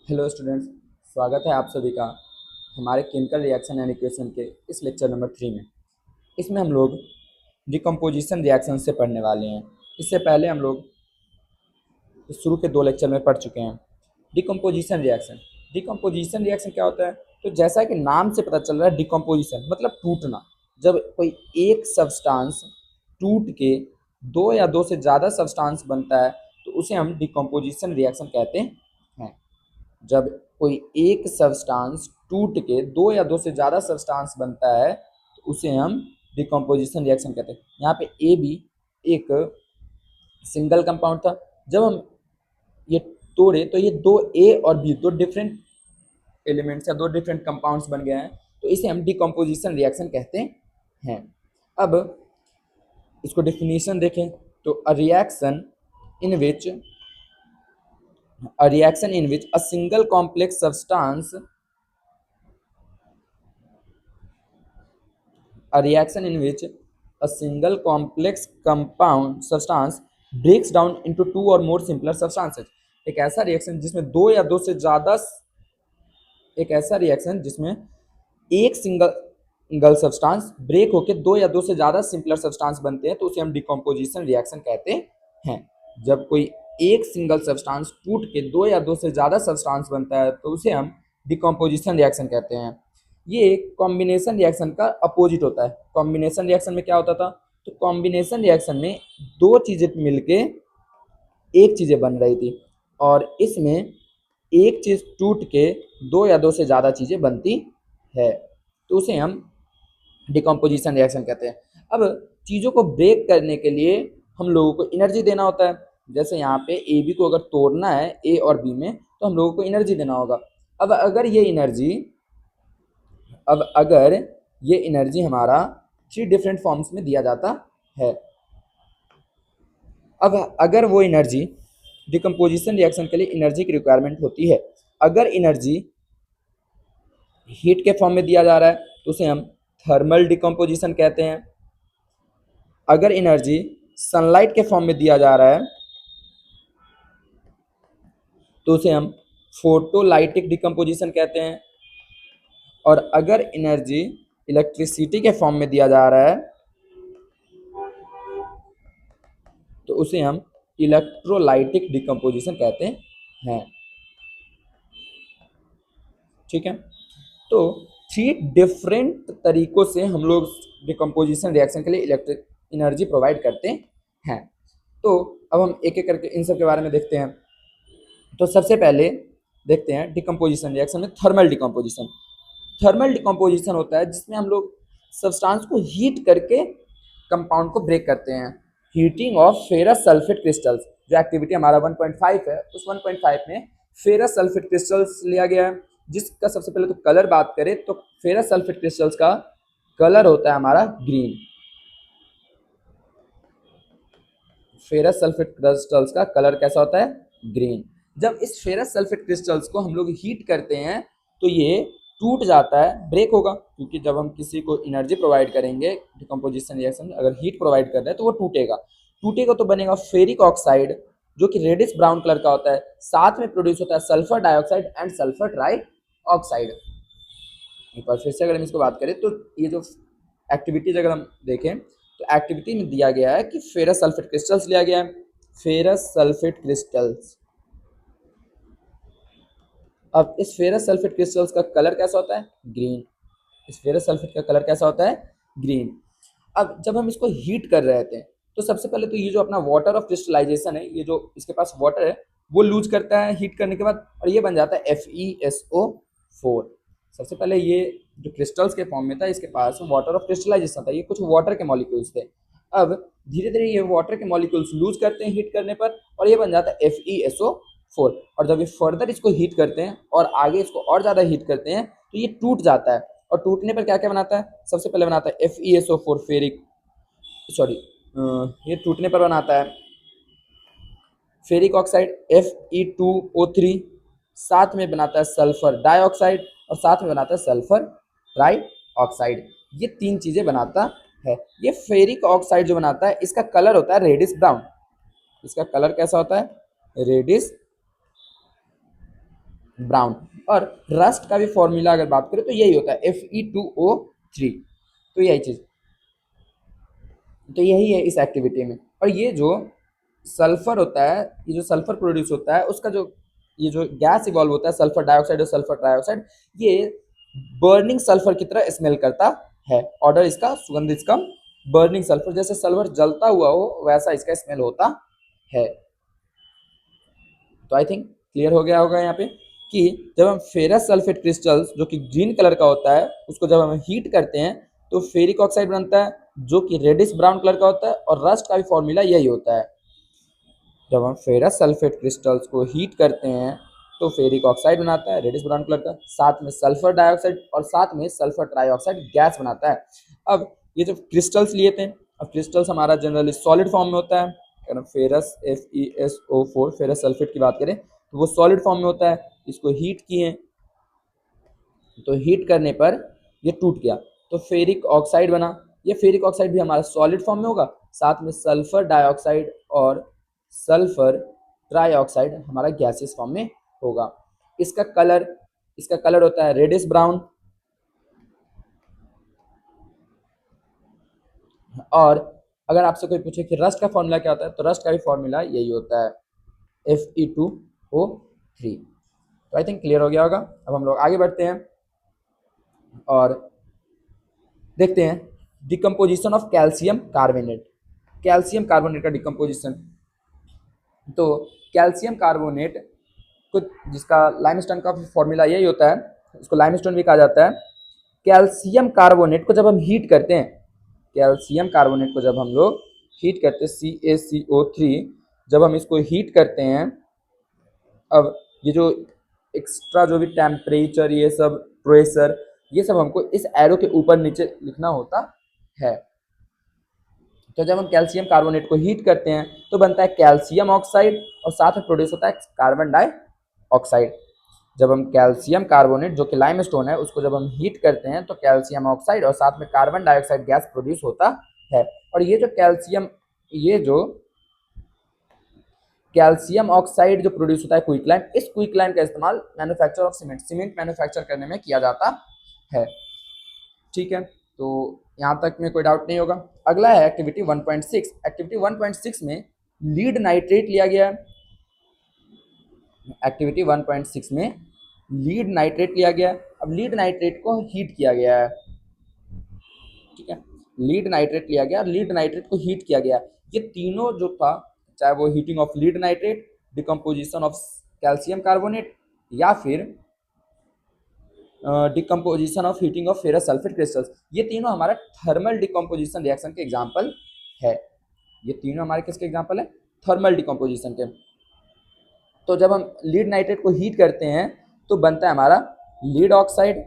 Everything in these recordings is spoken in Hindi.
हेलो स्टूडेंट्स, स्वागत है आप सभी का हमारे केमिकल रिएक्शन एंड इक्वेशन के इस लेक्चर नंबर 3 में। इसमें हम लोग डिकम्पोजिशन रिएक्शन से पढ़ने वाले हैं। इससे पहले हम लोग शुरू के 2 लेक्चर में पढ़ चुके हैं। डिकम्पोजिशन रिएक्शन क्या होता है? तो जैसा कि नाम से पता चल रहा है, डिकम्पोजिशन मतलब टूटना। जब कोई एक सब्सटेंस टूट के दो या दो से ज़्यादा सब्सटेंस बनता है तो उसे हम डिकम्पोजिशन रिएक्शन कहते हैं। जब कोई एक सब्सटेंस टूट के दो या दो से ज़्यादा सब्सटेंस बनता है तो उसे हम डिकम्पोजिशन रिएक्शन कहते हैं। यहाँ पे ए बी एक सिंगल कंपाउंड था। जब हम ये तोड़े तो ये दो ए और बी दो डिफरेंट एलिमेंट्स या दो डिफरेंट कंपाउंड्स बन गए हैं, तो इसे हम डिकम्पोजिशन रिएक्शन कहते हैं। अब इसको डेफिनेशन देखें तो a reaction in which a single complex substance a reaction in which a single complex compound substance breaks down into two or more simpler substances। एक ऐसा रिएक्शन जिसमें दो या दो से ज्यादा एक ऐसा रिएक्शन जिसमें एक सिंगल सब्सटेंस ब्रेक होकर दो या दो से ज्यादा सिंपलर सब्सटेंस बनते हैं तो उसे हम डिकम्पोजिशन रिएक्शन कहते हैं। जब कोई एक सिंगल सब्सटेंस टूट के दो या दो से ज्यादा सब्सटेंस बनता है तो उसे हम डिकम्पोजिशन रिएक्शन कहते हैं। ये कॉम्बिनेशन रिएक्शन का अपोजिट होता है। कॉम्बिनेशन रिएक्शन में क्या होता था? तो कॉम्बिनेशन रिएक्शन में दो चीजें मिलके एक चीजें बन रही थी और इसमें एक चीज टूट के दो या दो से ज्यादा चीजें बनती है तो उसे हम डिकम्पोजिशन रिएक्शन कहते हैं। अब चीज़ों को ब्रेक करने के लिए हम लोगों को एनर्जी देना होता है। जैसे यहाँ पे ए बी को अगर तोड़ना है ए और बी में तो हम लोगों को एनर्जी देना होगा। अब अगर ये एनर्जी हमारा 3 डिफरेंट फॉर्म्स में दिया जाता है। अब अगर वो एनर्जी डिकम्पोजिशन रिएक्शन के लिए एनर्जी की रिक्वायरमेंट होती है, अगर एनर्जी हीट के फॉर्म में दिया जा रहा है तो उसे हम थर्मल डिकम्पोजिशन कहते हैं। अगर एनर्जी सनलाइट के फॉर्म में दिया जा रहा है तो उसे हम फोटोलाइटिक डिकम्पोजिशन कहते हैं। और अगर एनर्जी इलेक्ट्रिसिटी के फॉर्म में दिया जा रहा है तो उसे हम इलेक्ट्रोलाइटिक डिकम्पोजिशन कहते हैं। ठीक है, तो 3 डिफरेंट तरीकों से हम लोग डिकम्पोजिशन रिएक्शन के लिए इलेक्ट्रिक एनर्जी प्रोवाइड करते हैं। तो अब हम एक एक करके इन सब के बारे में देखते हैं। तो सबसे पहले देखते हैं डिकम्पोजिशन रिएक्शन में थर्मल डिकम्पोजिशन। थर्मल डिकम्पोजिशन होता है जिसमें हम लोग सब्सटेंस को हीट करके कंपाउंड को ब्रेक करते हैं। Heating of ferrous sulphate crystals, जो एक्टिविटी हमारा 1.5 है, उस 1.5 में फेरस सल्फेट क्रिस्टल्स लिया गया है। जिसका सबसे पहले तो कलर बात करें तो फेरस सल्फेट क्रिस्टल्स का कलर होता है हमारा ग्रीन। फेरस सल्फेट क्रिस्टल्स का कलर कैसा होता है? ग्रीन। जब इस फेरस सल्फेट क्रिस्टल्स को हम लोग हीट करते हैं तो ये टूट जाता है, ब्रेक होगा, क्योंकि जब हम किसी को एनर्जी प्रोवाइड करेंगे डिकम्पोजिशन रिएक्शन अगर हीट प्रोवाइड कर रहे हैं तो वो टूटेगा तो बनेगा फेरिक ऑक्साइड, जो कि रेडिश ब्राउन कलर का होता है। साथ में प्रोड्यूस होता है sulphur dioxide and sulphur try oxide. एक बार फिर से अगर हम इसको बात करें तो ये जो एक्टिविटीज अगर हम देखें तो एक्टिविटी में दिया गया है कि फेरस सल्फेट क्रिस्टल्स लिया गया है। फेरस सल्फेट क्रिस्टल्स, अब इस फेरस सल्फेट क्रिस्टल्स का कलर कैसा होता है? ग्रीन। इस फेरस सल्फेट का कलर कैसा होता है? ग्रीन। अब जब हम इसको हीट कर रहे थे तो सबसे पहले तो ये जो अपना वाटर ऑफ क्रिस्टलाइजेशन है, ये जो इसके पास वाटर है वो लूज करता है हीट करने के बाद और ये बन जाता है FeSO4। सबसे पहले ये जो क्रिस्टल्स के फॉर्म में था इसके पास वाटर ऑफ क्रिस्टलाइजेशन था, ये कुछ वाटर के मॉलिक्यूल्स थे। अब धीरे धीरे ये वाटर के मॉलिक्यूल्स लूज करते हैं हीट करने पर और ये बन जाता है FeSO4। और जब ये फर्दर इसको हीट करते हैं और आगे इसको और ज़्यादा हीट करते हैं तो ये टूट जाता है और टूटने पर क्या क्या बनाता है? सबसे पहले बनाता है FeSO4 फेरिक, सॉरी, ये टूटने पर बनाता है फेरिक ऑक्साइड Fe2O3, साथ में बनाता है सल्फर डाइऑक्साइड और साथ में बनाता है सल्फर ट्राई ऑक्साइड। ये 3 चीजें बनाता है। ये फेरिक ऑक्साइड जो बनाता है इसका कलर होता है रेडिश ब्राउन। इसका कलर कैसा होता है? Reddish brown. और रस्ट का भी फॉर्मूला अगर बात करें तो यही होता है Fe2O3। तो यही चीज, तो यही है इस एक्टिविटी में। और ये जो सल्फर होता है, ये जो सल्फर प्रोड्यूस होता है उसका जो ये जो गैस इवॉल्व होता है सल्फर डाइऑक्साइड और सल्फर ट्राइऑक्साइड, ये बर्निंग सल्फर की तरह स्मेल करता है। ऑर्डर इसका, सुगंध इसका बर्निंग सल्फर, जैसे सल्फर जलता हुआ हो वैसा इसका स्मेल होता है। तो आई थिंक क्लियर हो गया होगा यहाँ पे कि जब हम फेरस सल्फेट क्रिस्टल्स जो कि ग्रीन कलर का होता है उसको जब हम हीट करते हैं तो फेरिक ऑक्साइड बनता है जो कि रेडिश ब्राउन कलर का होता है। और रस्ट का भी फॉर्मूला यही होता है। जब हम फेरस सल्फेट क्रिस्टल्स को हीट करते हैं तो फेरिक ऑक्साइड बनाता है रेडिश ब्राउन कलर का, साथ में सल्फर डाइऑक्साइड और साथ में सल्फर ट्राइऑक्साइड गैस बनाता है। अब ये जो क्रिस्टल्स लिए थे, अब क्रिस्टल्स हमारा जनरली सॉलिड फॉर्म में होता है। अगर हम फेरस FeSO4 फेरस सल्फेट की बात करें तो वो सॉलिड फॉर्म में होता है। इसको हीट किए तो हीट करने पर ये टूट गया तो फेरिक ऑक्साइड बना। ये फेरिक ऑक्साइड भी हमारा सॉलिड फॉर्म में होगा, साथ में सल्फर डाइऑक्साइड और सल्फर ट्राइऑक्साइड हमारा गैसियस फॉर्म में होगा। इसका कलर, इसका कलर होता है रेडिश ब्राउन। और अगर आपसे कोई पूछे कि रस्ट का फॉर्मूला क्या होता है तो रस्ट का भी फॉर्मूला यही होता है Fe2O3। तो आई थिंक क्लियर हो गया होगा। अब हम लोग आगे बढ़ते हैं और देखते हैं decomposition of calcium carbonate. Calcium carbonate का डिकम्पोजिशन, तो कैल्शियम कार्बोनेट को, जिसका लाइमस्टोन का फॉर्मूला यही होता है, इसको लाइमस्टोन भी कहा जाता है। कैल्शियम कार्बोनेट को जब हम हीट करते हैं, कैल्शियम कार्बोनेट को जब हम लोग हीट करते हैं CaCO3, जब हम इसको हीट करते हैं, अब ये जो एक्स्ट्रा जो भी टेम्परेचर, ये सब प्रेशर, ये सब हमको इस एरो के ऊपर नीचे लिखना होता है। तो जब हम कैल्शियम कार्बोनेट को हीट करते हैं तो बनता है कैल्शियम ऑक्साइड और साथ में प्रोड्यूस होता है कार्बन डाइऑक्साइड। जब हम कैल्शियम कार्बोनेट जो कि लाइमस्टोन है उसको जब हम हीट करते हैं तो कैल्शियम ऑक्साइड और साथ में कार्बन डाइऑक्साइड गैस प्रोड्यूस होता है। और ये जो कैल्शियम, ये जो कैल्शियम ऑक्साइड जो प्रोड्यूस होता है क्विकलाइम, इस क्विकलाइम का इस्तेमाल manufacture of cement, cement manufacture करने में किया जाता है। ठीक है, तो यहाँ तक में कोई डाउट नहीं होगा। अगला है एक्टिविटी 1.6। एक्टिविटी 1.6 में लीड नाइट्रेट लिया गया है। एक्टिविटी 1.6 में लीड नाइट्रेट लिया गया है। अब लीड नाइट्रेट को हीट किया गया है। ठीक है, लीड नाइट्रेट लिया गया, लीड नाइट्रेट को हीट किया गया। ये तीनों जो था, चाहे वो heating of lead nitrate, decomposition of calcium carbonate, या फिर decomposition of heating of ferrous sulphate crystals, ये तीनों हमारा थर्मल डिकम्पोजिशन रिएक्शन के एग्जाम्पल है। ये तीनों हमारे किसके एग्जाम्पल है? थर्मल डिकम्पोजिशन के। तो जब हम लीड नाइट्रेट को हीट करते हैं तो बनता है हमारा लीड ऑक्साइड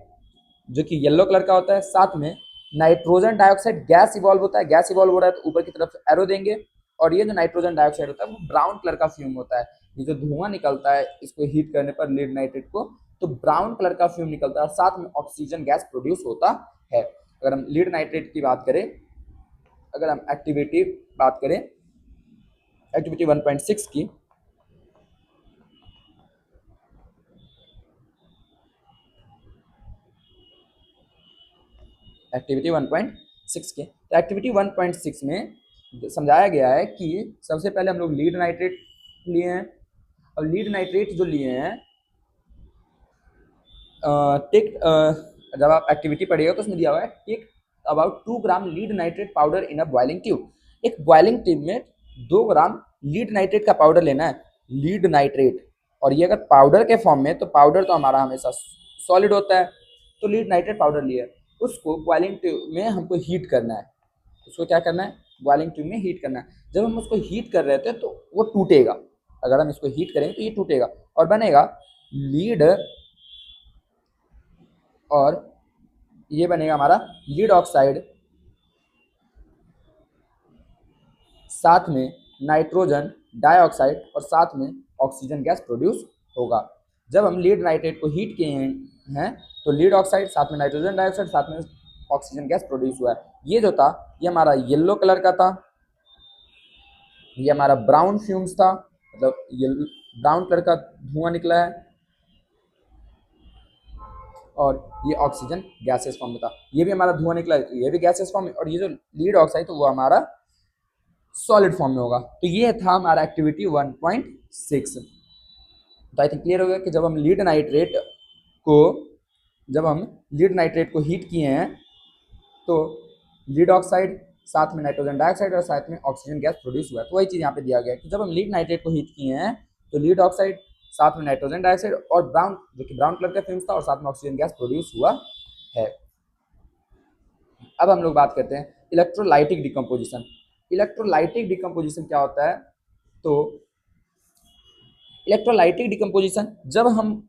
जो कि येलो कलर का होता है, साथ में नाइट्रोजन डाइऑक्साइड गैस इवॉल्व होता है। गैस इवॉल्व हो रहा है तो ऊपर की तरफ एरो देंगे, और ये जो नाइट्रोजन डाइऑक्साइड होता है वो ब्राउन कलर का फ्यूम होता है। ये जो धुआं निकलता है इसको हीट करने पर लीड नाइट्रेट को, तो ब्राउन कलर का फ्यूम निकलता है और साथ में ऑक्सीजन गैस प्रोड्यूस होता है। अगर हम लीड नाइट्रेट की बात करें, अगर हम एक्टिविटी बात करें, एक्टिविटी 1.6 की, एक्टिविटी 1.6 के, तो एक्टिविटी 1.6 में समझाया गया है कि सबसे पहले हम लोग लीड नाइट्रेट लिए हैं। और लीड नाइट्रेट जो लिए हैं, टेक, जब आप एक्टिविटी पढ़िएगा तो उसमें दिया हुआ है take about 2 gram lead nitrate powder in a boiling tube. एक बॉइलिंग ट्यूब में 2 ग्राम लीड नाइट्रेट का पाउडर लेना है, लीड नाइट्रेट। और ये अगर पाउडर के फॉर्म में, तो पाउडर तो हमारा हमेशा सॉलिड होता है, तो लीड नाइट्रेट पाउडर लिया, उसको बॉइलिंग ट्यूब में हमको हीट करना है। उसको क्या करना है? बॉइलिंग ट्यूब में हीट करना है। जब हम उसको हीट कर रहे थे तो वो टूटेगा, अगर हम इसको हीट करेंगे तो ये टूटेगा और बनेगा लीड, और ये बनेगा हमारा लीड ऑक्साइड, साथ में नाइट्रोजन डाइऑक्साइड और साथ में ऑक्सीजन गैस प्रोड्यूस होगा। जब हम लीड नाइट्रेट को हीट किए हैं तो लीड ऑक्साइड साथ में नाइट्रोजन डाइऑक्साइड साथ में ऑक्सीजन गैस प्रोड्यूस हुआ है। ये जो था ये हमारा येलो कलर का था, ये हमारा ब्राउन फ्यूम्स था, मतलब ये ब्राउन कलर का धुआं निकला है। और ये ऑक्सीजन गैसेस फॉर्म में था। ये भी हमारा धुआं निकला, ये भी गैसेस फॉर्म में, और ये जो लीड ऑक्साइड तो वो हमारा सॉलिड फॉर्म में होगा। तो ये था हमारा एक्टिविटी 1.6। तो आई थिंक क्लियर हो गया कि को जब हम लीड नाइट्रेट को हीट किए हैं तो लीड ऑक्साइड साथ में नाइट्रोजन डाइऑक्साइड और साथ में ऑक्सीजन गैस प्रोड्यूस हुआ है। तो वही चीज़ यहाँ पे दिया गया है कि जब हम लीड नाइट्रेट को हीट किए हैं तो लीड ऑक्साइड साथ में नाइट्रोजन डाइऑक्साइड और ब्राउन, जो कि ब्राउन कलर का फिल्म था, और साथ में ऑक्सीजन गैस प्रोड्यूस हुआ है। अब हम लोग बात करते हैं इलेक्ट्रोलाइटिक डिकम्पोजिशन। इलेक्ट्रोलाइटिक डिकम्पोजिशन क्या होता है? तो इलेक्ट्रोलाइटिक डिकम्पोजिशन, जब हम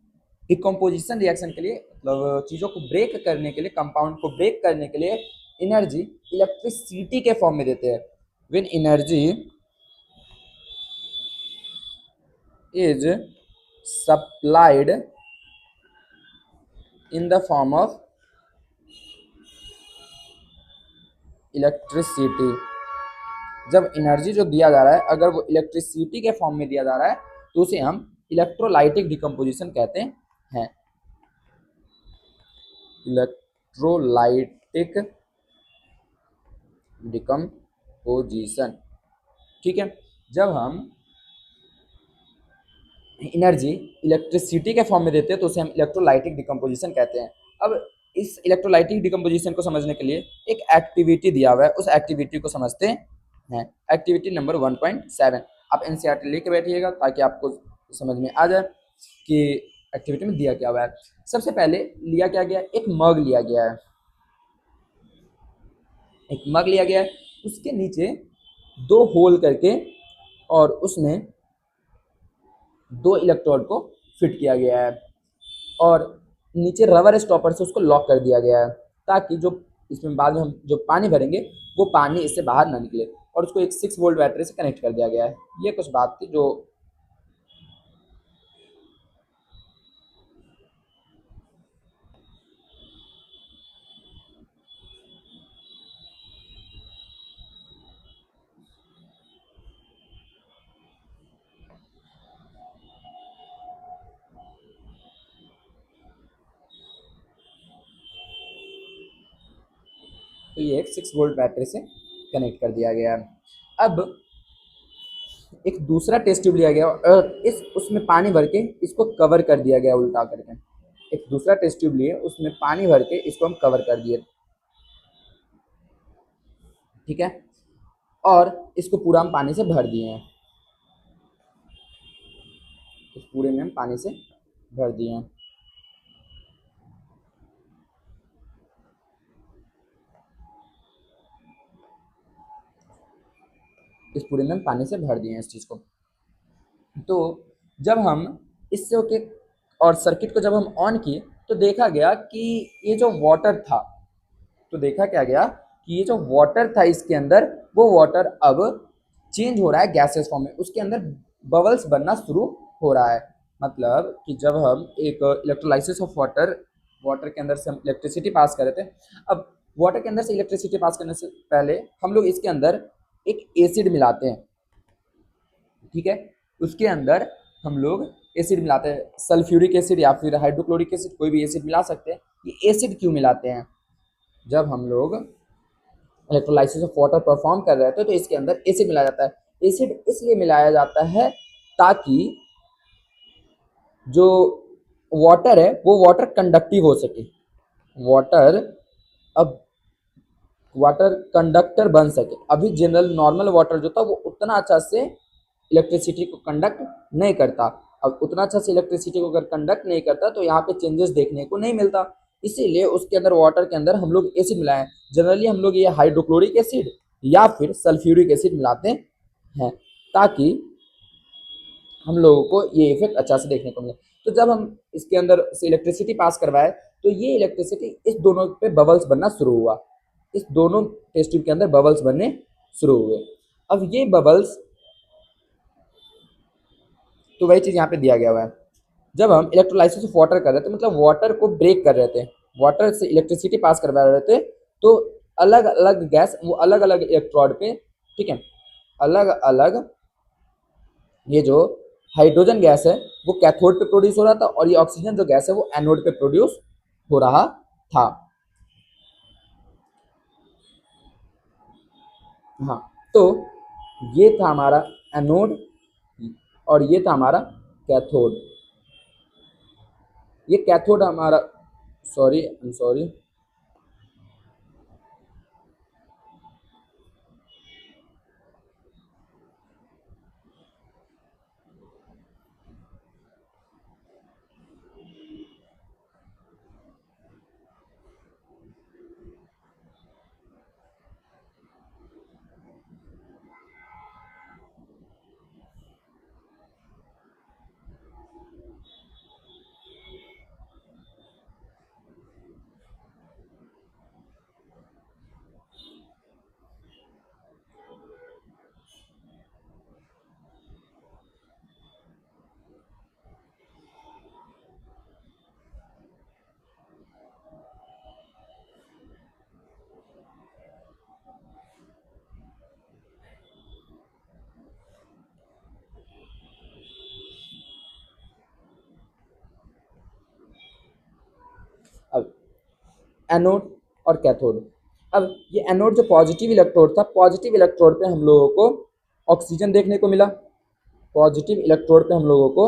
डिकम्पोजिशन रिएक्शन के लिए, मतलब चीज़ों को ब्रेक करने के लिए, कंपाउंड को ब्रेक करने के लिए एनर्जी इलेक्ट्रिसिटी के फॉर्म में देते हैं। When energy is supplied in the form of electricity, जब एनर्जी जो दिया जा रहा है अगर वो इलेक्ट्रिसिटी के फॉर्म में दिया जा रहा है तो उसे हम इलेक्ट्रोलाइटिक डिकम्पोजिशन कहते हैं। इलेक्ट्रोलाइटिक डिकम्पोजिशन, ठीक है। जब हम एनर्जी इलेक्ट्रिसिटी के फॉर्म में देते हैं तो उसे हम इलेक्ट्रोलाइटिक डिकम्पोजिशन कहते हैं। अब इस इलेक्ट्रोलाइटिक डिकम्पोजिशन को समझने के लिए एक एक्टिविटी दिया हुआ है, उस एक्टिविटी को समझते हैं। Activity number 1.7। आप एनसीईआरटी लेके बैठिएगा ताकि आपको समझ में आ जाए कि एक्टिविटी में दिया क्या हुआ है। सबसे पहले लिया क्या गया, एक मग लिया गया है। एक मग लिया गया है, उसके नीचे 2 होल करके और उसमें 2 इलेक्ट्रोड को फिट किया गया है और नीचे रबर स्टॉपर से उसको लॉक कर दिया गया है ताकि जो इसमें बाद में हम जो पानी भरेंगे वो पानी इससे बाहर ना निकले, और उसको एक 6 वोल्ट बैटरी से कनेक्ट कर दिया गया है। ये कुछ बात थी जो तो ये एक 6 वोल्ट बैटरी से कनेक्ट कर दिया गया है। अब एक दूसरा टेस्ट ट्यूब लिया गया और उसमें पानी भर के इसको कवर कर दिया गया उल्टा करके। एक दूसरा टेस्ट ट्यूब लिए उसमें पानी भर के इसको हम कवर कर दिए, ठीक है। और इसको पूरा हम पानी से भर दिए हैं, इस पूरे में हम पानी से भर दिए हैं। इस पूरे में हम पानी से भर दिए हैं इस चीज़ को। तो जब हम इससे होके और सर्किट को जब हम ऑन किए तो देखा गया कि ये जो वाटर था, तो देखा क्या गया कि ये जो वाटर था इसके अंदर, वो वाटर अब चेंज हो रहा है गैसेस फॉर्म में, उसके अंदर बबल्स बनना शुरू हो रहा है। मतलब कि जब हम एक इलेक्ट्रोलाइसिस ऑफ वाटर, वाटर के अंदर से हम इलेक्ट्रिसिटी पास कर रहे थे, अब वाटर के अंदर से इलेक्ट्रिसिटी पास करने से पहले हम लोग इसके अंदर एक एसिड मिलाते हैं, ठीक है। उसके अंदर हम लोग एसिड मिलाते हैं, सल्फ्यूरिक एसिड या फिर हाइड्रोक्लोरिक एसिड, कोई भी एसिड मिला सकते हैं। ये एसिड क्यों मिलाते हैं? जब हम लोग इलेक्ट्रोलाइसिस ऑफ वाटर परफॉर्म कर रहे थे तो इसके अंदर एसिड मिलाया जाता है। एसिड इसलिए मिलाया जाता है ताकि जो वाटर है वो वाटर कंडक्टिव हो सके, वाटर अब वाटर कंडक्टर बन सके। अभी जनरल नॉर्मल वाटर जो था वो उतना अच्छा से इलेक्ट्रिसिटी को कंडक्ट नहीं करता। अब उतना अच्छा से इलेक्ट्रिसिटी को अगर कंडक्ट नहीं करता तो यहाँ पे चेंजेस देखने को नहीं मिलता, इसीलिए उसके अंदर वाटर के अंदर हम लोग एसिड मिलाएं। जनरली हम लोग ये हाइड्रोक्लोरिक एसिड या फिर सल्फ्यूरिक एसिड मिलाते हैं ताकि हम लोगों को ये इफेक्ट अच्छा से देखने को मिले। तो जब हम इसके अंदर से इलेक्ट्रिसिटी पास करवाए तो ये इलेक्ट्रिसिटी इस दोनों पे बबल्स बनना शुरू हुआ, इस दोनों टेस्ट ट्यूब के अंदर बबल्स बनने शुरू हुए। अब ये बबल्स, तो वही चीज़ यहाँ पे दिया गया हुआ है। जब हम इलेक्ट्रोलाइसिस ऑफ वाटर कर रहे थे, मतलब वाटर को ब्रेक कर रहे थे, वाटर से इलेक्ट्रिसिटी पास करवा रहे थे, तो अलग अलग गैस वो अलग अलग इलेक्ट्रोड पे, ठीक है, अलग अलग ये जो हाइड्रोजन गैस है वो कैथोड पे प्रोड्यूस हो रहा था और ये ऑक्सीजन जो गैस है वो एनोड पे प्रोड्यूस हो रहा था। हाँ, तो ये था हमारा एनोड और ये था हमारा कैथोड। ये कैथोड हमारा, सॉरी आई एम सॉरी, अब एनोड और कैथोड। अब ये एनोड जो पॉजिटिव इलेक्ट्रोड था, पॉजिटिव इलेक्ट्रोड पे हम लोगों को ऑक्सीजन देखने को मिला, पॉजिटिव इलेक्ट्रोड पे हम लोगों को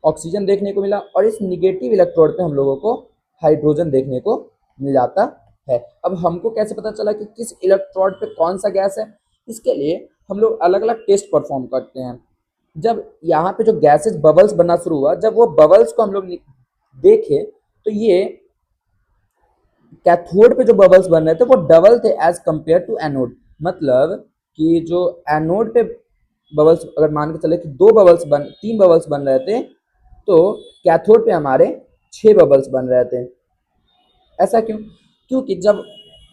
ऑक्सीजन देखने को मिला, और इस निगेटिव इलेक्ट्रोड पे हम लोगों को हाइड्रोजन देखने को मिल जाता है। अब हमको कैसे पता चला कि किस इलेक्ट्रोड पे कौन सा गैस है? इसके लिए हम लोग अलग अलग टेस्ट परफॉर्म करते हैं। जब यहाँ पे जो गैसेस बबल्स बनना शुरू हुआ, जब वो बबल्स को हम लोग देखे तो ये कैथोड पे जो बबल्स बन रहे थे वो डबल थे एज कंपेयर टू एनोड। मतलब कि जो एनोड पे बबल्स, अगर मान के चले कि तीन बबल्स बन रहे थे, तो कैथोड पे हमारे 6 बबल्स बन रहे थे। ऐसा क्यों? क्योंकि जब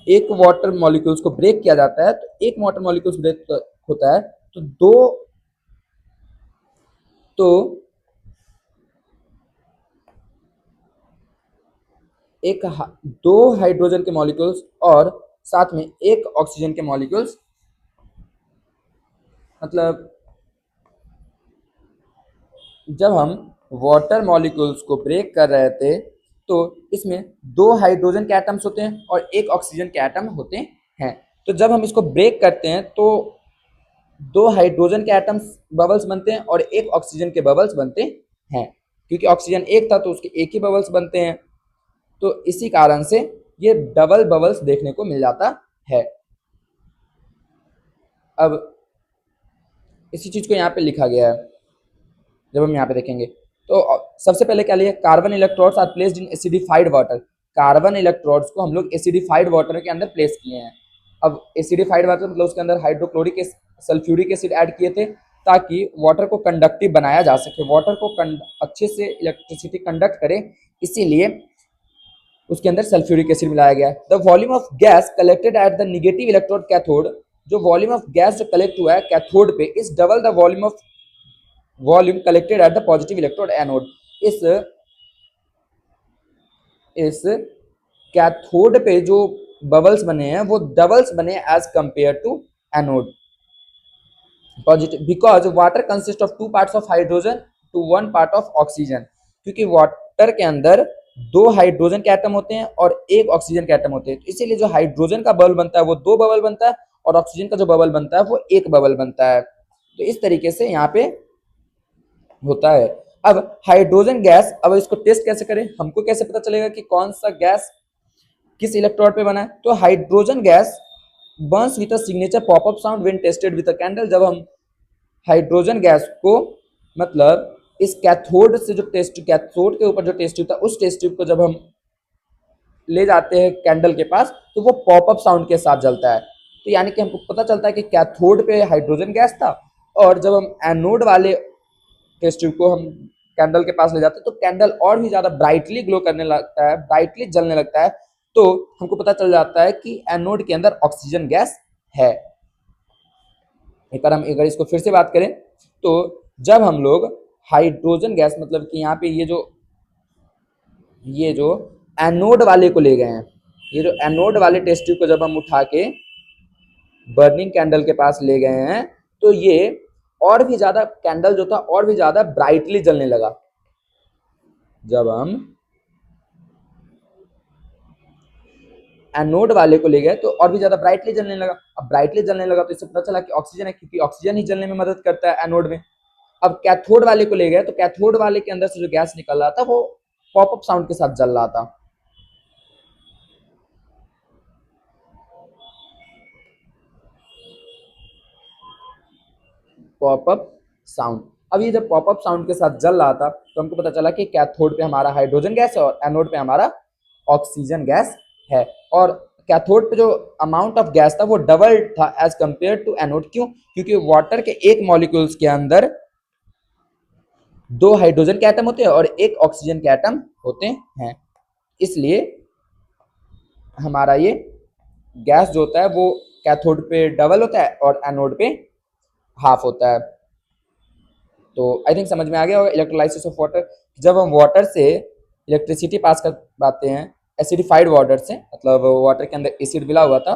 एक वाटर मॉलिक्यूल्स को ब्रेक किया जाता है, तो एक वाटर मॉलिक्यूल्स ब्रेक होता है तो तो दो हाइड्रोजन के मॉलिक्यूल्स और साथ में एक ऑक्सीजन के मॉलिक्यूल्स, मतलब जब हम वाटर मॉलिक्यूल्स को ब्रेक कर रहे थे तो इसमें 2 हाइड्रोजन के एटम्स होते हैं और एक ऑक्सीजन के एटम होते हैं। तो जब हम इसको ब्रेक करते हैं तो 2 हाइड्रोजन के एटम्स बबल्स बनते हैं और एक ऑक्सीजन के बबल्स बनते हैं। क्योंकि ऑक्सीजन एक था तो उसके एक ही बबल्स बनते हैं, तो इसी कारण से ये डबल बबल्स देखने को मिल जाता है। अब इसी चीज को यहाँ पे लिखा गया है, जब हम यहाँ पे देखेंगे तो सबसे पहले क्या लिया, carbon electrodes are placed in acidified water. Carbon electrodes को हम लोग एसिडिफाइड वाटर के अंदर प्लेस किए हैं। अब एसिडिफाइड वाटर मतलब उसके अंदर हाइड्रोक्लोरिक सल्फ्यूरिक एसिड ऐड किए थे ताकि वाटर को कंडक्टिव बनाया जा सके, वाटर को अच्छे से इलेक्ट्रिसिटी कंडक्ट करे, इसीलिए उसके अंदर सल्फ्यूरिक एसिड मिलाया गया। The volume of gas collected at the negative electrode cathode, जो वॉल्यूम ऑफ गैस जो कलेक्ट हुआ है कैथोड पे, is double the volume collected at the positive electrode anode. इस कैथोड पे जो बबल्स बने हैं वो डबल्स बने as compare to anode. Positive because water consist of 2 parts of hydrogen to 1 part of oxygen. क्योंकि वाटर के अंदर 2 हाइड्रोजन के एटम होते हैं और एक ऑक्सीजन के एटम होते हैं, तो इसीलिए जो हाइड्रोजन का बबल बनता है वो 2 बबल बनता है और ऑक्सीजन का जो बबल बनता है वो 1 बबल बनता है। तो इस तरीके से यहाँ पे होता है। अब हाइड्रोजन गैस, अब इसको टेस्ट कैसे करें, हमको कैसे पता चलेगा कि कौन सा गैस किस इलेक्ट्रोड पे बना है? तो hydrogen gas Burns with a signature popup sound when tested with a candle. जब हम हाइड्रोजन गैस को, मतलब इस कैथोड से जो टेस्ट, कैथोड के ऊपर जो टेस्ट ट्यूब था, उस टेस्ट ट्यूब को जब हम ले जाते हैं कैंडल के पास तो वो पॉपअप साउंड के साथ जलता है। तो यानी कि हमको पता चलता है कि कैथोड पे हाइड्रोजन गैस था, और जब हम एनोड वाले टेस्ट ट्यूब को हम कैंडल के पास ले जाते हैं तो कैंडल और भी ज्यादा ब्राइटली ग्लो करने लगता है, ब्राइटली जलने लगता है। तो हमको पता चल जाता है कि एनोड के अंदर ऑक्सीजन गैस है। एक बार हम अगर इसको फिर से बात करें तो जब हम लोग हाइड्रोजन गैस, मतलब कि यहाँ पे ये जो एनोड वाले को ले गए हैं, ये जो एनोड वाले टेस्ट ट्यूब को जब हम उठा के बर्निंग कैंडल के पास ले गए हैं तो ये और भी ज्यादा, कैंडल जो था और भी ज्यादा ब्राइटली जलने लगा। जब हम एनोड वाले को ले गए तो और भी ज्यादा ब्राइटली जलने लगा। अब ब्राइटली जलने लगा तो इससे पता चला कि ऑक्सीजन है, क्योंकि ऑक्सीजन ही जलने में मदद करता है एनोड में। अब कैथोड वाले को ले गए तो कैथोड वाले के अंदर से जो गैस निकल रहा था वो पॉपअप साउंड के साथ जल रहा था। Popup sound. अब ये जब पॉपअप साउंड के साथ जल रहा था तो हमको पता चला कि कैथोड पे हमारा हाइड्रोजन गैस है और एनोड पे हमारा ऑक्सीजन गैस है। और कैथोड पे जो अमाउंट ऑफ गैस था वो डबल था एज कंपेयर टू एनोड। क्यों? क्योंकि वाटर के एक मॉलिक्यूल्स के अंदर 2 हाइड्रोजन के एटम होते हैं और 1 ऑक्सीजन के एटम होते हैं। इसलिए हमारा ये गैस जो होता है वो कैथोड पे डबल होता है और एनोड पे हाफ होता है। तो आई थिंक समझ में आ गया होगा इलेक्ट्रोलाइसिस ऑफ वाटर। जब हम वाटर से इलेक्ट्रिसिटी पास कर पाते हैं एसिडिफाइड वाटर से, मतलब वाटर के अंदर एसिड मिला हुआ था,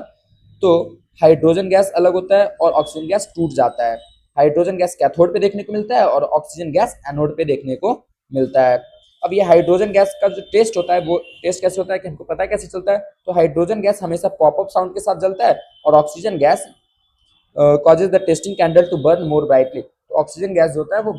तो हाइड्रोजन गैस अलग होता है और ऑक्सीजन गैस टूट जाता है। हाइड्रोजन गैस कैथोड पे देखने को मिलता है और ऑक्सीजन गैस एनोड पे देखने को मिलता है। अब ये हाइड्रोजन गैस का जो टेस्ट होता है वो टेस्ट कैसे होता है कि हमको पता है कैसे चलता है। तो हाइड्रोजन गैस हमेशा पॉपअप साउंड के साथ जलता है और oxygen gas causes the testing candle to burn more brightly। तो ऑक्सीजन गैस जो होता है वो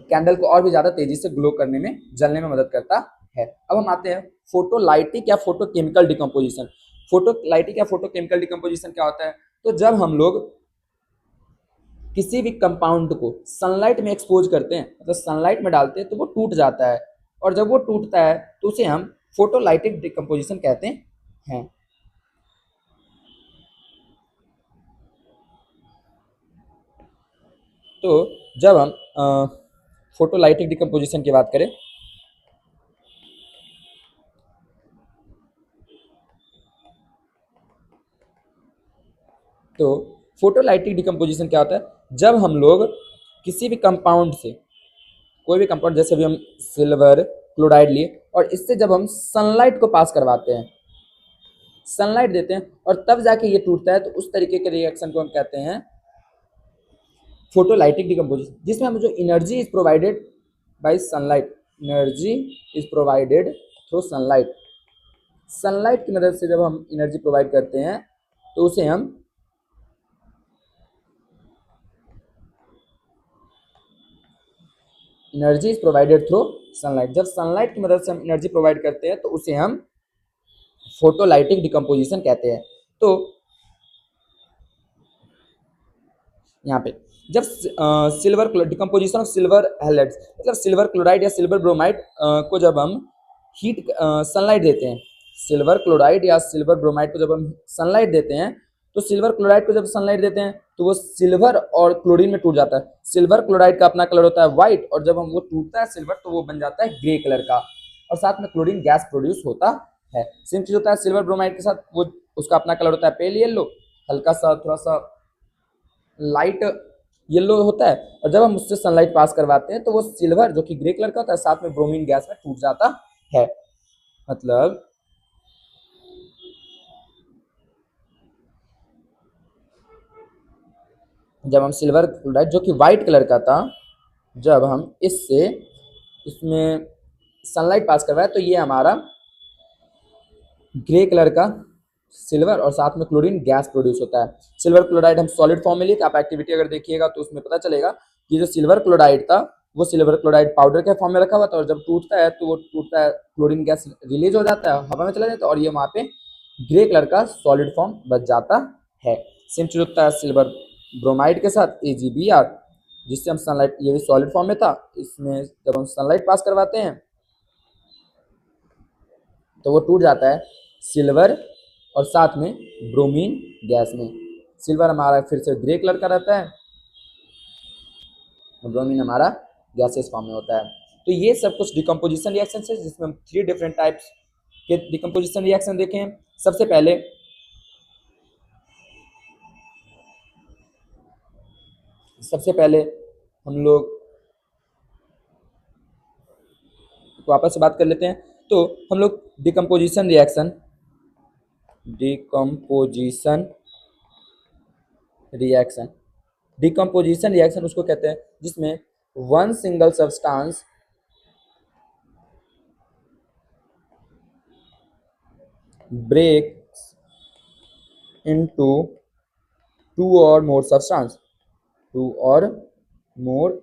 कैंडल को और भी ज्यादा तेजी से ग्लो करने में, जलने में मदद करता है। अब हम आते हैं फोटोलाइटिक या फोटोकेमिकल डिकम्पोजिशन। फोटोलाइटिक या फोटोकेमिकल डिकम्पोजिशन क्या होता है? तो जब हम लोग किसी भी कंपाउंड को सनलाइट में एक्सपोज करते हैं, मतलब सनलाइट में डालते हैं, तो वो टूट जाता है। और जब वो टूटता है तो उसे हम फोटोलाइटिक डिकम्पोजिशन कहते हैं। तो जब हम फोटोलाइटिक डिकम्पोजिशन की बात करें तो फोटोलाइटिक डिकम्पोजिशन क्या होता है? जब हम लोग किसी भी कंपाउंड से, कोई भी कंपाउंड, जैसे भी हम सिल्वर क्लोराइड लिए और इससे जब हम सनलाइट को पास करवाते हैं, सनलाइट देते हैं और तब जाके ये टूटता है, तो उस तरीके के रिएक्शन को हम कहते हैं फोटोलाइटिक डिकम्पोजिशन, जिसमें हम जो energy is provided by sunlight, energy is provided through sunlight. Sunlight की मदद से जब हम एनर्जी प्रोवाइड करते हैं तो उसे हम energy is provided through sunlight. जब सनलाइट की मदद से हम एनर्जी प्रोवाइड करते हैं तो उसे हम फोटोलाइटिक डिकम्पोजिशन कहते हैं। तो यहाँ पे जब silver decomposition of silver halides, मतलब सिल्वर क्लोराइड या सिल्वर ब्रोमाइड को जब हम हीट सनलाइट देते हैं, सिल्वर क्लोराइड या सिल्वर ब्रोमाइड को जब हम सनलाइट देते हैं, तो सिल्वर क्लोराइड को जब सनलाइट देते हैं तो वो सिल्वर और क्लोरीन में टूट जाता है। सिल्वर क्लोराइड का अपना कलर होता है व्हाइट, और जब हम वो टूटता है सिल्वर तो वो बन जाता है ग्रे कलर का, और साथ में क्लोरीन गैस प्रोड्यूस होता है। सेम चीज होता है सिल्वर ब्रोमाइड के साथ, वो उसका अपना कलर होता है पेल येलो, हल्का सा थोड़ा सा लाइट येलो होता है, और जब हम उससे सनलाइट पास करवाते हैं तो वो सिल्वर जो कि ग्रे कलर का होता है साथ में ब्रोमीन गैस में टूट जाता है। मतलब जब हम सिल्वर क्लोराइड जो कि व्हाइट कलर का था, जब हम इससे इसमें सनलाइट पास करवाए तो ये हमारा ग्रे कलर का सिल्वर और साथ में क्लोरीन गैस प्रोड्यूस होता है। सिल्वर क्लोराइड हम सॉलिड फॉर्म में लिए थे, आप एक्टिविटी अगर देखिएगा तो उसमें पता चलेगा कि जो सिल्वर क्लोराइड था वो सिल्वर क्लोराइड पाउडर के फॉर्म में रखा हुआ था, और जब टूटता है तो वो टूटता है, क्लोरीन गैस रिलीज हो जाता है, हवा में चला जाता है, और ये वहाँ पे ग्रे कलर का सॉलिड फॉर्म बच जाता है। सेम चीज होता है सिल्वर ब्रोमाइड के साथ AgBr, जिससे हम सनलाइट, ये भी सॉलिड फॉर्म में था, इसमें जब हम सनलाइट पास करवाते हैं तो वो टूट जाता है सिल्वर और साथ में ब्रोमीन गैस में। सिल्वर हमारा फिर से ग्रे कलर का रहता है और ब्रोमीन हमारा गैसेस फॉर्म में होता है। तो ये सब कुछ डिकम्पोजिशन रिएक्शन है जिसमें हम 3 डिफरेंट टाइप्स के डिकम्पोजिशन रिएक्शन देखे हैं। सबसे पहले हम लोग वापस से बात कर लेते हैं। तो हम लोग डिकम्पोजिशन रिएक्शन उसको कहते हैं जिसमें one single substance breaks into two or more substance, two or more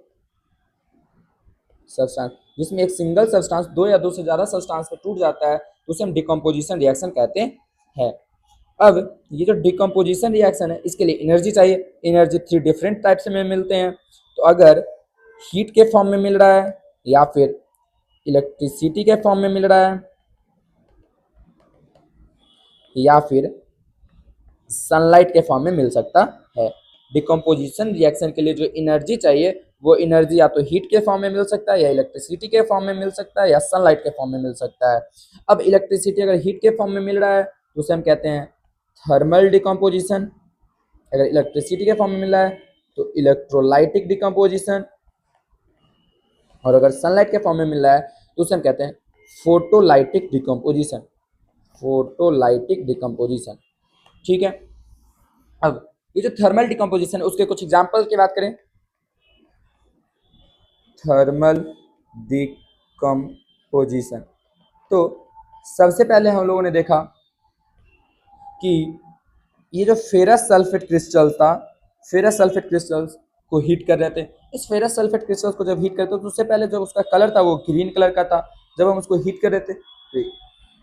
substance, जिसमें एक सिंगल सब्सटेंस दो या दो से ज्यादा सब्सटेंस में टूट जाता है तो उसे हम डिकम्पोजिशन रिएक्शन कहते हैं। अब ये जो डिकम्पोजिशन रिएक्शन है इसके लिए एनर्जी चाहिए। एनर्जी थ्री डिफरेंट टाइप्स में मिलते हैं। तो अगर हीट के फॉर्म में मिल रहा है या फिर इलेक्ट्रिसिटी के फॉर्म में मिल रहा है या फिर सनलाइट के फॉर्म में मिल सकता है। डिकम्पोजिशन रिएक्शन के लिए जो एनर्जी चाहिए वो एनर्जी या तो हीट के फॉर्म में मिल सकता है या इलेक्ट्रिसिटी के फॉर्म में मिल सकता है या सनलाइट के फॉर्म में मिल सकता है। अब इलेक्ट्रिसिटी अगर हीट के फॉर्म में मिल रहा है तो उसे हम कहते हैं थर्मल डिकम्पोजिशन। अगर इलेक्ट्रिसिटी के फॉर्म में मिल रहा है तो इलेक्ट्रोलाइटिक डिकम्पोजिशन। और अगर सनलाइट के फॉर्म में मिल रहा है तो उसे हम कहते हैं फोटोलाइटिक डिकम्पोजिशन। फोटोलाइटिक डिकम्पोजिशन, ठीक है। अब ये जो थर्मल डिकम्पोजिशन है उसके कुछ एग्जांपल की बात करें। थर्मल डिकम्पोजिशन, तो सबसे पहले हम लोगों ने देखा कि ये जो फेरस सल्फेट क्रिस्टल था, फेरस सल्फेट क्रिस्टल्स को हीट कर रहे थे। इस फेरस सल्फेट क्रिस्टल्स को जब हीट करते तो उससे पहले जब उसका कलर था वो ग्रीन कलर का था। जब हम उसको हीट कर रहे थे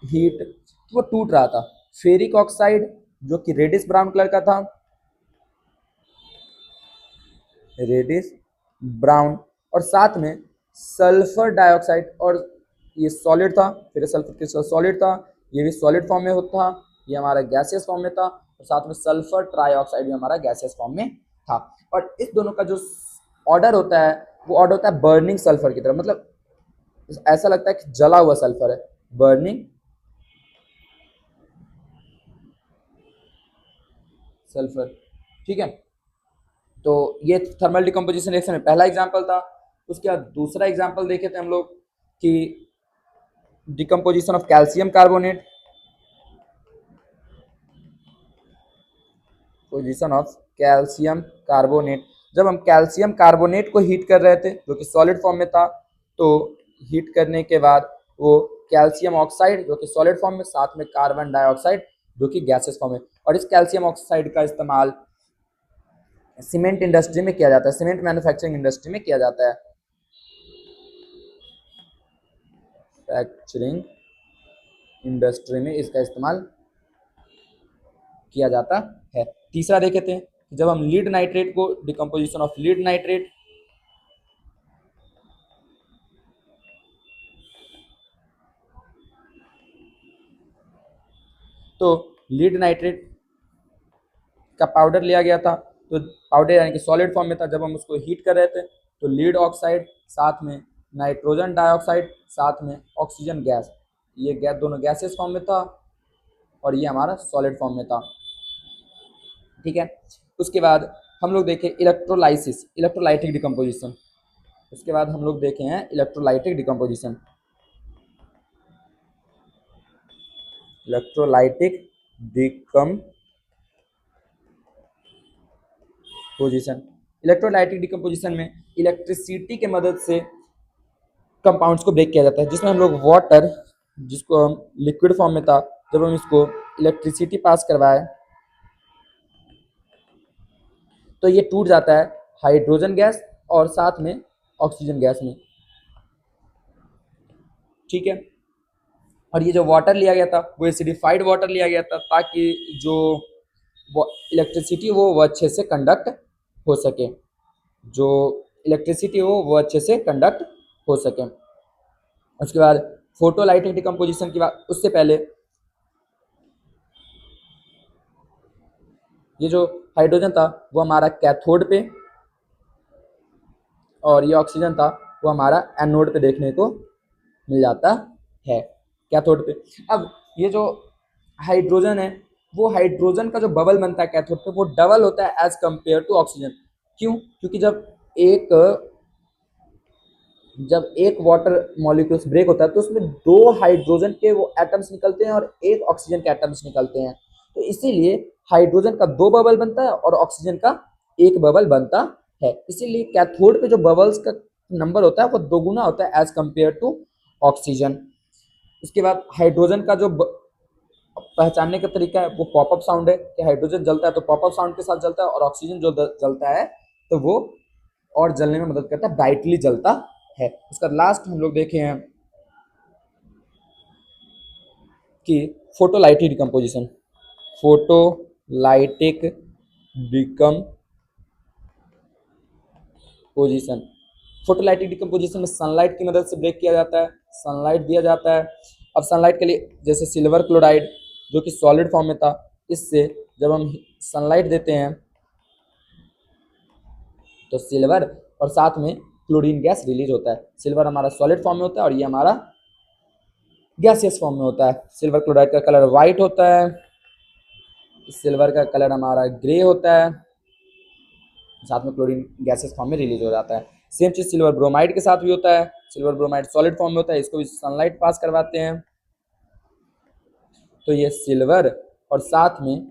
हीट तो वो टूट रहा था। फेरिक ऑक्साइड जो कि रेडिश ब्राउन कलर का था, रेडिश ब्राउन, और साथ में सल्फर डाइऑक्साइड, और ये सॉलिड था। फिर सल्फर क्रिस्टल सॉलिड था, ये भी सॉलिड फॉर्म में होता था, ये हमारा गैसियस फॉर्म में था, और साथ में सल्फर ट्राइऑक्साइड भी हमारा गैसियस फॉर्म में था। और इस दोनों का जो ऑर्डर होता है वो ऑर्डर होता है बर्निंग सल्फर की तरह, मतलब ऐसा लगता है कि जला हुआ सल्फर है, बर्निंग सल्फर, ठीक है। तो ये थर्मल डिकम्पोजिशन रिएक्शन में पहला एग्जांपल था। उसके बाद दूसरा एग्जांपल देखे थे हम लोग कि decomposition of calcium carbonate, position of calcium carbonate. जब हम कैल्शियम कार्बोनेट को हीट कर रहे थे जो कि सॉलिड फॉर्म में था, तो हीट करने के बाद वो कैल्शियम ऑक्साइड जो कि सॉलिड फॉर्म में, साथ में कार्बन डाइऑक्साइड जो कि गैसेस फॉर्म में, और इस कैल्शियम ऑक्साइड का इस्तेमाल सीमेंट इंडस्ट्री में किया जाता है, सीमेंट मैन्युफैक्चरिंग इंडस्ट्री में किया जाता है, मैन्युफैक्चरिंग इंडस्ट्री में इसका इस्तेमाल किया जाता है। तीसरा देखे थे जब हम लीड नाइट्रेट को, डिकम्पोजिशन ऑफ लीड नाइट्रेट, तो लीड नाइट्रेट का पाउडर लिया गया था, तो पाउडर यानी कि सॉलिड फॉर्म में था। जब हम उसको हीट कर रहे थे तो लीड ऑक्साइड, साथ में नाइट्रोजन डाइऑक्साइड, साथ में ऑक्सीजन गैस, ये गैस दोनों गैसेस फॉर्म में था और ये हमारा सॉलिड फॉर्म में था, ठीक है। उसके बाद हम लोग देखें इलेक्ट्रोलाइसिस, इलेक्ट्रोलाइटिक डिकम्पोजिशन। उसके बाद हम लोग देखे हैं electrolytic decomposition, electrolytic decomposition. Electrolytic decomposition में इलेक्ट्रिसिटी के मदद से कंपाउंड्स को ब्रेक किया जाता है, जिसमें हम लोग वाटर, जिसको हम लिक्विड फॉर्म में था, जब हम इसको इलेक्ट्रिसिटी पास करवाए तो ये टूट जाता है हाइड्रोजन गैस और साथ में ऑक्सीजन गैस में, ठीक है। और ये जो वाटर लिया गया था वो एसिडिफाइड वाटर लिया गया था ताकि जो इलेक्ट्रिसिटी वो अच्छे से कंडक्ट हो सके, जो इलेक्ट्रिसिटी हो वो अच्छे से कंडक्ट हो सके। उसके बाद फोटोलाइटिक डिकम्पोजिशन की बात, उससे पहले ये जो हाइड्रोजन था वो हमारा कैथोड पे और ये ऑक्सीजन था वो हमारा एनोड पे देखने को मिल जाता है, कैथोड पे। अब ये जो हाइड्रोजन है वो हाइड्रोजन का जो बबल बनता है कैथोड पे वो डबल होता है एज कंपेयर टू ऑक्सीजन। क्यों? क्योंकि जब एक वाटर मॉलिक्यूल्स ब्रेक होता है तो उसमें दो हाइड्रोजन के वो एटम्स निकलते हैं और एक ऑक्सीजन के एटम्स निकलते हैं, तो इसीलिए हाइड्रोजन का दो बबल बनता है और ऑक्सीजन का एक बबल बनता है। इसीलिए कैथोड पे जो बबल्स का नंबर होता है वो दोगुना होता है एज कंपेयर टू ऑक्सीजन। उसके बाद हाइड्रोजन का जो पहचानने का तरीका है वो पॉपअप साउंड है कि हाइड्रोजन जलता है तो पॉपअप साउंड के साथ जलता है, और ऑक्सीजन जो जलता है तो वो और जलने में मदद करता है, ब्राइटली जलता है। उसका लास्ट हम लोग देखे हैं कि photolytic decomposition, photolytic decomposition, photolytic decomposition में सनलाइट की मदद से ब्रेक किया जाता है, सनलाइट दिया जाता है। अब सनलाइट के लिए जैसे सिल्वर क्लोराइड जो कि सॉलिड फॉर्म में था, इससे जब हम सनलाइट देते हैं तो सिल्वर और साथ में क्लोरीन गैस रिलीज होता है। सिल्वर हमारा सॉलिड फॉर्म में होता है और ये हमारा गैसियस फॉर्म में होता है। सिल्वर क्लोराइड का कलर वाइट होता है, सिल्वर का कलर हमारा ग्रे होता है, साथ में क्लोरीन गैसेस फॉर्म में रिलीज हो जाता है। सेम चीज सिल्वर ब्रोमाइड के साथ भी होता है। सिल्वर ब्रोमाइड सॉलिड फॉर्म में होता है, इसको भी सनलाइट पास करवाते हैं तो ये सिल्वर और साथ में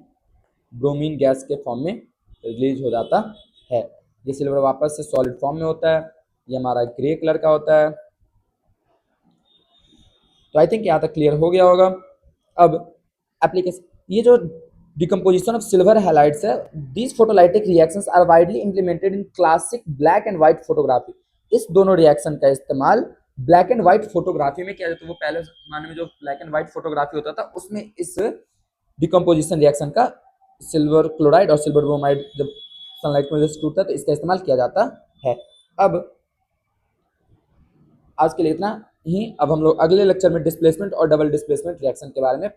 ब्रोमीन गैस के फॉर्म में रिलीज हो जाता है। ये सिल्वर वापस से सॉलिड फॉर्म में होता है, ये हमारा ग्रे कलर का होता है। तो आई थिंक यहाँ तक क्लियर हो गया होगा। अब एप्लीकेशन, ये जो डिकम्पोजिशन ऑफ सिल्वर हैलाइड्स है, these photolytic reactions are widely implemented in classic black and white photography. इस दोनों रिएक्शन का इस्तेमाल ब्लैक एंड व्हाइट फोटोग्राफी में किया जाता है। वो पहले जमाने में जो ब्लैक एंड व्हाइट फोटोग्राफी होता था उसमें इस डिकम्पोजिशन रिएक्शन का, सिल्वर क्लोराइड और सिल्वर ब्रोमाइड जब सनलाइट में टूटता है तो इसका इस्तेमाल किया जाता है। अब आज के लिए इतना ही। अब हम लोग अगले लेक्चर में डिस्प्लेसमेंट और डबल डिस्प्लेसमेंट रिएक्शन के बारे में